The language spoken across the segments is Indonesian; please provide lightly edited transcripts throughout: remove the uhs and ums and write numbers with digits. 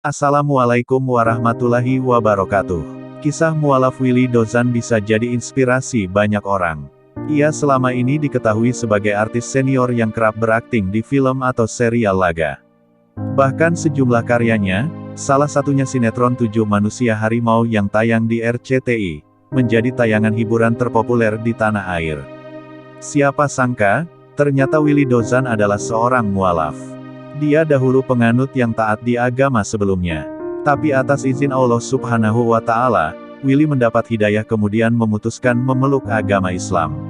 Assalamualaikum warahmatullahi wabarakatuh. Kisah mualaf Willy Dozan bisa jadi inspirasi banyak orang. Ia selama ini diketahui sebagai artis senior yang kerap berakting di film atau serial laga. Bahkan sejumlah karyanya, salah satunya sinetron 7 Manusia Harimau yang tayang di RCTI, menjadi tayangan hiburan terpopuler di tanah air. Siapa sangka, ternyata Willy Dozan adalah seorang mualaf. Dia dahulu penganut yang taat di agama sebelumnya. Tapi atas izin Allah Subhanahu wa Ta'ala, Willy mendapat hidayah kemudian memutuskan memeluk agama Islam.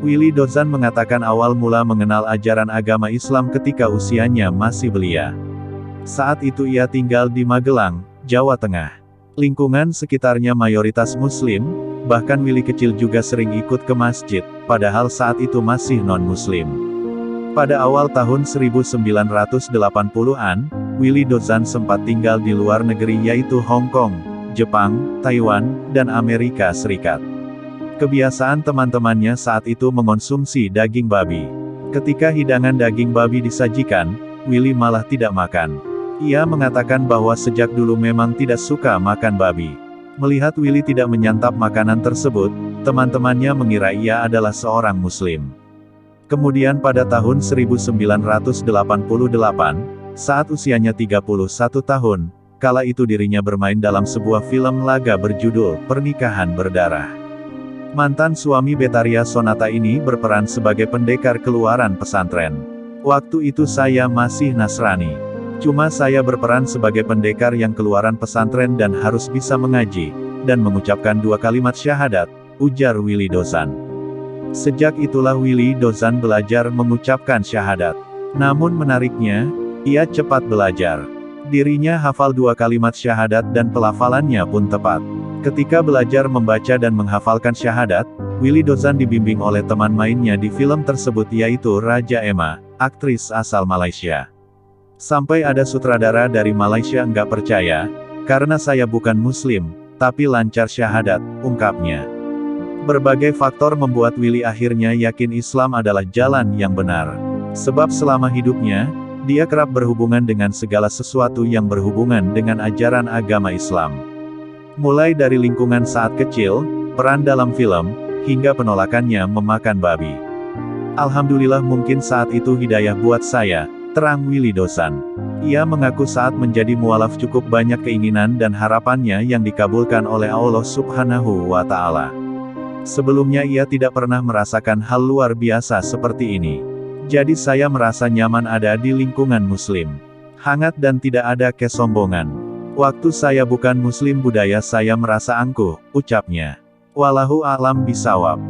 Willy Dozan mengatakan awal mula mengenal ajaran agama Islam ketika usianya masih belia. Saat itu ia tinggal di Magelang, Jawa Tengah. Lingkungan sekitarnya mayoritas Muslim, bahkan Willy kecil juga sering ikut ke masjid, padahal saat itu masih non-Muslim. Pada awal tahun 1980-an, Willy Dozan sempat tinggal di luar negeri yaitu Hong Kong, Jepang, Taiwan, dan Amerika Serikat. Kebiasaan teman-temannya saat itu mengonsumsi daging babi. Ketika hidangan daging babi disajikan, Willy malah tidak makan. Ia mengatakan bahwa sejak dulu memang tidak suka makan babi. Melihat Willy tidak menyantap makanan tersebut, teman-temannya mengira ia adalah seorang Muslim. Kemudian pada tahun 1988, saat usianya 31 tahun, kala itu dirinya bermain dalam sebuah film laga berjudul Pernikahan Berdarah. Mantan suami Betharia Sonata ini berperan sebagai pendekar keluaran pesantren. Waktu itu saya masih Nasrani. Cuma saya berperan sebagai pendekar yang keluaran pesantren dan harus bisa mengaji, dan mengucapkan 2 kalimat syahadat, ujar Willy Dozan. Sejak itulah Willy Dozan belajar mengucapkan syahadat. Namun menariknya, ia cepat belajar. Dirinya hafal 2 kalimat syahadat dan pelafalannya pun tepat. Ketika belajar membaca dan menghafalkan syahadat, Willy Dozan dibimbing oleh teman mainnya di film tersebut yaitu Raja Emma, aktris asal Malaysia. Sampai ada sutradara dari Malaysia enggak percaya, karena saya bukan Muslim, tapi lancar syahadat, ungkapnya. Berbagai faktor membuat Willy akhirnya yakin Islam adalah jalan yang benar. Sebab selama hidupnya, dia kerap berhubungan dengan segala sesuatu yang berhubungan dengan ajaran agama Islam. Mulai dari lingkungan saat kecil, peran dalam film, hingga penolakannya memakan babi. Alhamdulillah mungkin saat itu hidayah buat saya, terang Willy Dozan. Ia mengaku saat menjadi mualaf cukup banyak keinginan dan harapannya yang dikabulkan oleh Allah Subhanahu wa Ta'ala. Sebelumnya ia tidak pernah merasakan hal luar biasa seperti ini. Jadi saya merasa nyaman ada di lingkungan Muslim. Hangat dan tidak ada kesombongan. Waktu saya bukan Muslim budaya saya merasa angkuh, ucapnya. Wallahu a'lam bishawab.